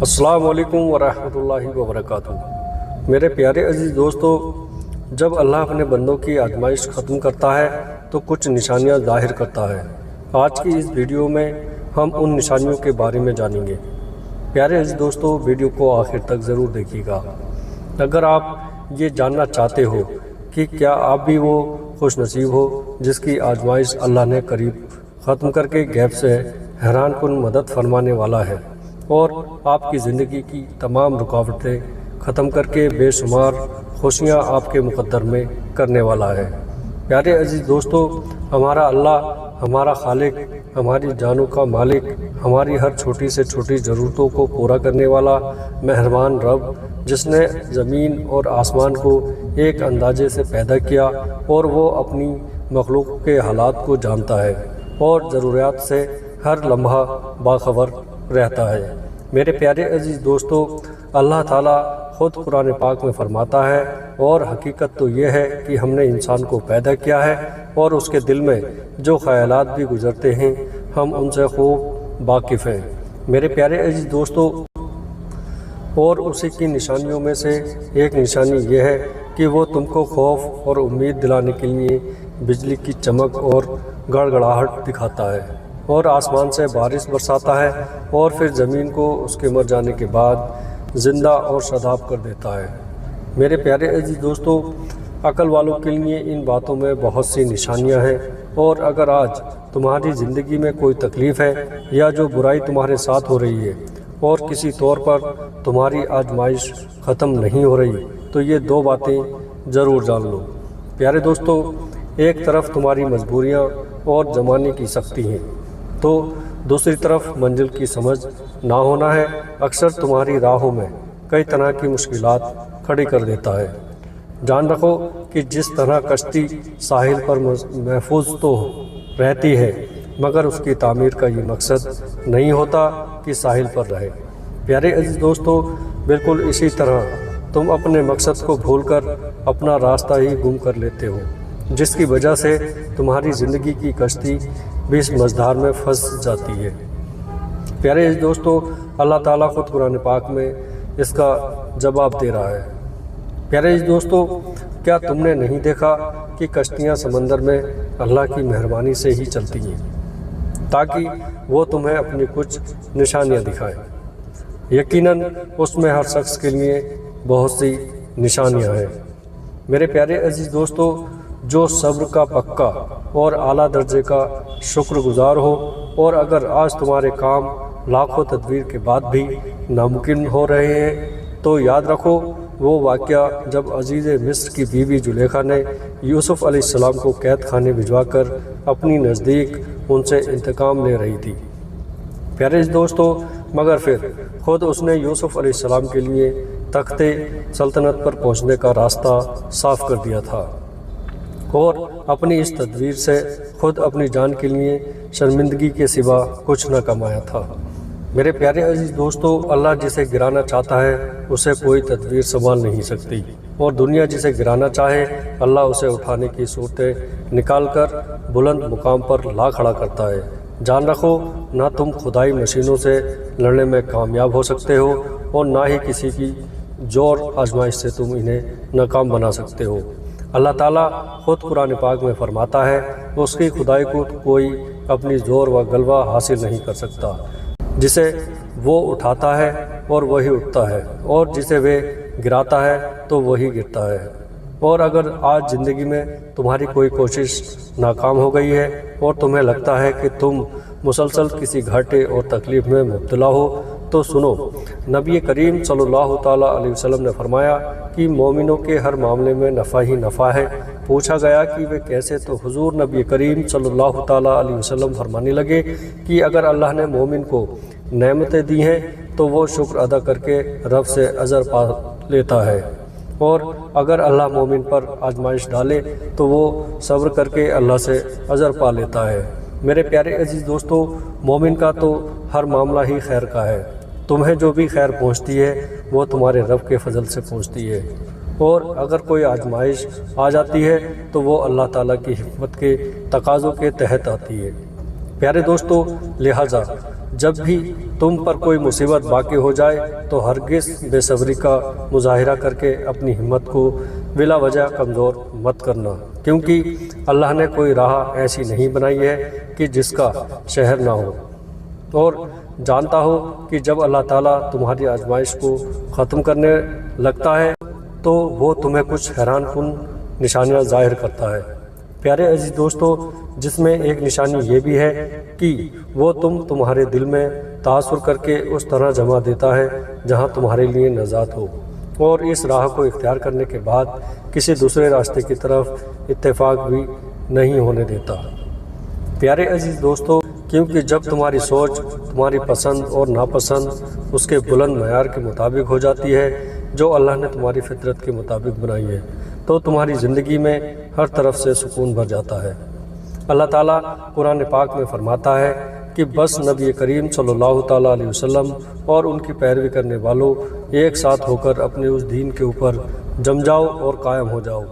السلام علیکم ورحمۃ اللہ وبرکاتہ۔ میرے پیارے عزیز دوستو، جب اللہ اپنے بندوں کی آزمائش ختم کرتا ہے تو کچھ نشانیاں ظاہر کرتا ہے۔ آج کی اس ویڈیو میں ہم ان نشانیوں کے بارے میں جانیں گے۔ پیارے عزیز دوستو، ویڈیو کو آخر تک ضرور دیکھیے گا۔ اگر آپ یہ جاننا چاہتے ہو کہ کیا آپ بھی وہ خوش نصیب ہو جس کی آزمائش اللہ نے قریب ختم کر کے غیب سے حیران کن مدد فرمانے والا ہے اور آپ کی زندگی کی تمام رکاوٹیں ختم کر کے بے شمار خوشیاں آپ کے مقدر میں کرنے والا ہے۔ پیارے عزیز دوستو، ہمارا اللہ، ہمارا خالق، ہماری جانوں کا مالک، ہماری ہر چھوٹی سے چھوٹی ضرورتوں کو پورا کرنے والا مہربان رب، جس نے زمین اور آسمان کو ایک اندازے سے پیدا کیا اور وہ اپنی مخلوق کے حالات کو جانتا ہے اور ضروریات سے ہر لمحہ باخبر رہتا ہے۔ میرے پیارے عزیز دوستو، اللہ تعالیٰ خود قرآن پاک میں فرماتا ہے، اور حقیقت تو یہ ہے کہ ہم نے انسان کو پیدا کیا ہے اور اس کے دل میں جو خیالات بھی گزرتے ہیں ہم ان سے خوب واقف ہیں۔ میرے پیارے عزیز دوستو، اور اسی کی نشانیوں میں سے ایک نشانی یہ ہے کہ وہ تم کو خوف اور امید دلانے کے لیے بجلی کی چمک اور گڑگڑاہٹ دکھاتا ہے اور آسمان سے بارش برساتا ہے اور پھر زمین کو اس کے مر جانے کے بعد زندہ اور شاداب کر دیتا ہے۔ میرے پیارے عزیز دوستو، عقل والوں کے لیے ان باتوں میں بہت سی نشانیاں ہیں، اور اگر آج تمہاری زندگی میں کوئی تکلیف ہے یا جو برائی تمہارے ساتھ ہو رہی ہے اور کسی طور پر تمہاری آزمائش ختم نہیں ہو رہی، تو یہ دو باتیں ضرور جان لو۔ پیارے دوستو، ایک طرف تمہاری مجبوریاں اور زمانے کی سختی ہیں تو دوسری طرف منزل کی سمجھ نہ ہونا ہے اکثر تمہاری راہوں میں کئی طرح کی مشکلات کھڑی کر دیتا ہے۔ جان رکھو کہ جس طرح کشتی ساحل پر محفوظ تو رہتی ہے، مگر اس کی تعمیر کا یہ مقصد نہیں ہوتا کہ ساحل پر رہے۔ پیارے عزیز دوستو، بالکل اسی طرح تم اپنے مقصد کو بھول کر اپنا راستہ ہی گم کر لیتے ہو، جس کی وجہ سے تمہاری زندگی کی کشتی بھی اس مزدار میں پھنس جاتی ہے۔ پیارے عزیز دوستو، اللہ تعالیٰ خود قرآن پاک میں اس کا جواب دے رہا ہے۔ پیارے عزیز دوستو، کیا تم نے نہیں دیکھا کہ کشتیاں سمندر میں اللہ کی مہربانی سے ہی چلتی ہیں تاکہ وہ تمہیں اپنی کچھ نشانیاں دکھائیں؟ یقیناً اس میں ہر شخص کے لیے بہت سی نشانیاں ہیں۔ میرے پیارے عزیز دوستو، جو صبر کا پکا اور اعلیٰ درجے کا شکر گزار ہو، اور اگر آج تمہارے کام لاکھوں تدبیر کے بعد بھی ناممکن ہو رہے ہیں تو یاد رکھو وہ واقعہ جب عزیز مصر کی بیوی زلیخا نے یوسف علیہ السلام کو قید خانے بھجوا کر اپنی نزدیک ان سے انتقام لے رہی تھی۔ پیارے دوستو، مگر پھر خود اس نے یوسف علیہ السلام کے لیے تخت سلطنت پر پہنچنے کا راستہ صاف کر دیا تھا، اور اپنی اس تدبیر سے خود اپنی جان کے لیے شرمندگی کے سوا کچھ نہ کمایا تھا۔ میرے پیارے عزیز دوستو، اللہ جسے گرانا چاہتا ہے اسے کوئی تدبیر سنبھال نہیں سکتی، اور دنیا جسے گرانا چاہے اللہ اسے اٹھانے کی صورتیں نکال کر بلند مقام پر لا کھڑا کرتا ہے۔ جان رکھو، نہ تم خدائی مشینوں سے لڑنے میں کامیاب ہو سکتے ہو، اور نہ ہی کسی کی زور آزمائش سے تم انہیں ناکام بنا سکتے ہو۔ اللہ تعالیٰ خود قرآن پاک میں فرماتا ہے، اس کی خدائی کو کوئی اپنی زور و غلبہ حاصل نہیں کر سکتا۔ جسے وہ اٹھاتا ہے اور وہی اٹھتا ہے، اور جسے وہ گراتا ہے تو وہی گرتا ہے۔ اور اگر آج زندگی میں تمہاری کوئی کوشش ناکام ہو گئی ہے اور تمہیں لگتا ہے کہ تم مسلسل کسی گھاٹے اور تکلیف میں مبتلا ہو، تو سنو، نبی کریم صلی اللہ تعالیٰ علیہ وسلم نے فرمایا کہ مومنوں کے ہر معاملے میں نفع ہی نفع ہے۔ پوچھا گیا کہ وہ کیسے، تو حضور نبی کریم صلی اللہ تعالیٰ علیہ وسلم فرمانے لگے کہ اگر اللہ نے مومن کو نعمتیں دی ہیں تو وہ شکر ادا کر کے رب سے اجر پا لیتا ہے، اور اگر اللہ مومن پر آزمائش ڈالے تو وہ صبر کر کے اللہ سے اجر پا لیتا ہے۔ میرے پیارے عزیز دوستو، مومن کا تو ہر معاملہ ہی خیر کا ہے۔ تمہیں جو بھی خیر پہنچتی ہے وہ تمہارے رب کے فضل سے پہنچتی ہے، اور اگر کوئی آزمائش آ جاتی ہے تو وہ اللہ تعالیٰ کی حکمت کے تقاضوں کے تحت آتی ہے۔ پیارے دوستو، لہٰذا جب بھی تم پر کوئی مصیبت واقع ہو جائے تو ہرگز بے صبری کا مظاہرہ کر کے اپنی ہمت کو بلا وجہ کمزور مت کرنا، کیونکہ اللہ نے کوئی راہ ایسی نہیں بنائی ہے کہ جس کا شہر نہ ہو، اور جانتا ہو کہ جب اللہ تعالیٰ تمہاری آزمائش کو ختم کرنے لگتا ہے تو وہ تمہیں کچھ حیران کن نشانیاں ظاہر کرتا ہے۔ پیارے عزیز دوستو، جس میں ایک نشانی یہ بھی ہے کہ وہ تمہارے دل میں تاثر کر کے اس طرح جمع دیتا ہے جہاں تمہارے لیے نجات ہو، اور اس راہ کو اختیار کرنے کے بعد کسی دوسرے راستے کی طرف اتفاق بھی نہیں ہونے دیتا۔ پیارے عزیز دوستو، کیونکہ جب تمہاری سوچ تمہاری پسند اور ناپسند اس کے بلند معیار کے مطابق ہو جاتی ہے جو اللہ نے تمہاری فطرت کے مطابق بنائی ہے، تو تمہاری زندگی میں ہر طرف سے سکون بھر جاتا ہے۔ اللہ تعالیٰ قرآن پاک میں فرماتا ہے کہ بس نبی کریم صلی اللہ تعالیٰ علیہ وسلم اور ان کی پیروی کرنے والوں ایک ساتھ ہو کر اپنے اس دین کے اوپر جم جاؤ اور قائم ہو جاؤ،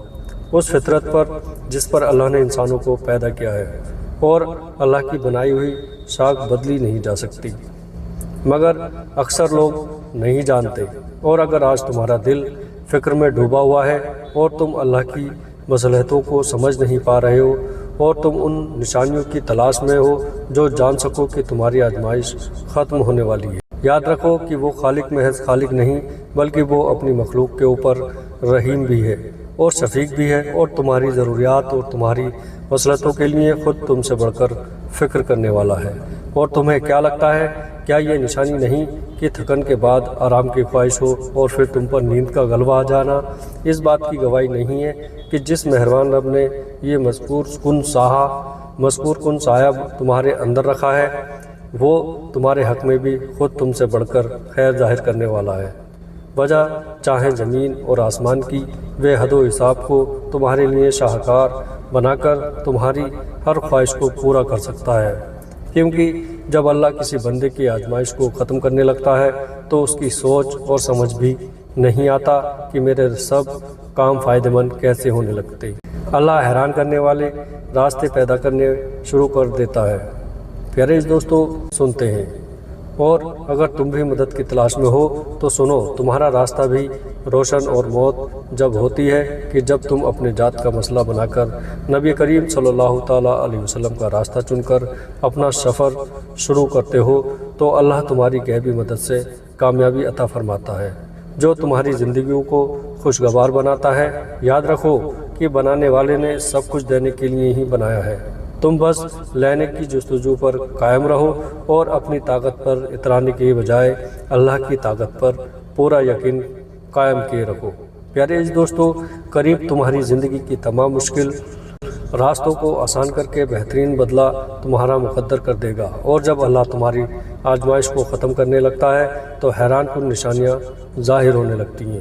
اس فطرت پر جس پر اللہ نے انسانوں کو پیدا کیا ہے، اور اللہ کی بنائی ہوئی ساکھ بدلی نہیں جا سکتی، مگر اکثر لوگ نہیں جانتے۔ اور اگر آج تمہارا دل فکر میں ڈوبا ہوا ہے اور تم اللہ کی مصلحتوں کو سمجھ نہیں پا رہے ہو، اور تم ان نشانیوں کی تلاش میں ہو جو جان سکو کہ تمہاری آزمائش ختم ہونے والی ہے، یاد رکھو کہ وہ خالق محض خالق نہیں بلکہ وہ اپنی مخلوق کے اوپر رحیم بھی ہے اور شفیق بھی ہے، اور تمہاری ضروریات اور تمہاری مصلحتوں کے لیے خود تم سے بڑھ کر فکر کرنے والا ہے۔ اور تمہیں کیا لگتا ہے، کیا یہ نشانی نہیں کہ تھکن کے بعد آرام کی خواہش ہو اور پھر تم پر نیند کا غلبہ آ جانا اس بات کی گواہی نہیں ہے کہ جس مہربان رب نے یہ مذکور کن سایہ تمہارے اندر رکھا ہے وہ تمہارے حق میں بھی خود تم سے بڑھ کر خیر ظاہر کرنے والا ہے۔ وجہ چاہے زمین اور آسمان کی بے حد و حساب کو تمہارے لیے شاہکار بنا کر تمہاری ہر خواہش کو پورا کر سکتا ہے، کیونکہ جب اللہ کسی بندے کی آزمائش کو ختم کرنے لگتا ہے تو اس کی سوچ اور سمجھ بھی نہیں آتا کہ میرے سب کام فائدہ مند کیسے ہونے لگتے۔ اللہ حیران کرنے والے راستے پیدا کرنے شروع کر دیتا ہے۔ پیارے دوستو، سنتے ہیں، اور اگر تم بھی مدد کی تلاش میں ہو تو سنو، تمہارا راستہ بھی روشن اور موت جب ہوتی ہے کہ جب تم اپنے ذات کا مسئلہ بنا کر نبی کریم صلی اللہ تعالیٰ علیہ وسلم کا راستہ چن کر اپنا سفر شروع کرتے ہو تو اللہ تمہاری غیبی مدد سے کامیابی عطا فرماتا ہے جو تمہاری زندگیوں کو خوشگوار بناتا ہے۔ یاد رکھو کہ بنانے والے نے سب کچھ دینے کے لیے ہی بنایا ہے، تم بس لینے کی جستجو پر قائم رہو اور اپنی طاقت پر اترانے کے بجائے اللہ کی طاقت پر پورا یقین قائم کیے رکھو۔ پیارے عزیز دوستو، قریب تمہاری زندگی کی تمام مشکل راستوں کو آسان کر کے بہترین بدلہ تمہارا مقدر کر دے گا، اور جب اللہ تمہاری آزمائش کو ختم کرنے لگتا ہے تو حیران کن نشانیاں ظاہر ہونے لگتی ہیں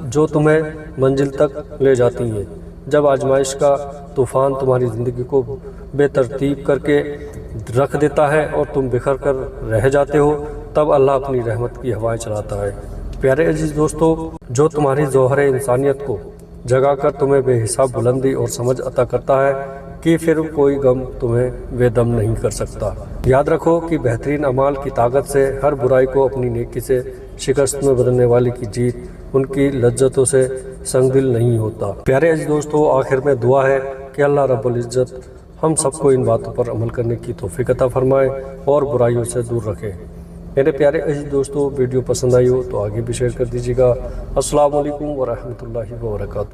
جو تمہیں منزل تک لے جاتی ہیں۔ جب آزمائش کا طوفان تمہاری زندگی کو بے ترتیب کر کے رکھ دیتا ہے اور تم بکھر کر رہ جاتے ہو، تب اللہ اپنی رحمت کی ہوائیں چلاتا ہے۔ پیارے عزیز دوستو، جو تمہاری ظہر انسانیت کو جگا کر تمہیں بے حساب بلندی اور سمجھ عطا کرتا ہے کہ پھر کوئی غم تمہیں بے دم نہیں کر سکتا۔ یاد رکھو کہ بہترین اعمال کی طاقت سے ہر برائی کو اپنی نیکی سے شکست میں بدلنے والے کی جیت ان کی لذتوں سے سنگ دل نہیں ہوتا۔ پیارے عزیز دوستو، آخر میں دعا ہے کہ اللہ رب العزت ہم سب کو ان باتوں پر عمل کرنے کی توفیق عطا فرمائے اور برائیوں سے دور رکھے۔ میرے پیارے عزیز دوستو، ویڈیو پسند آئی ہو تو آگے بھی شیئر کر دیجیے گا۔ السلام علیکم ورحمۃ اللہ وبرکاتہ۔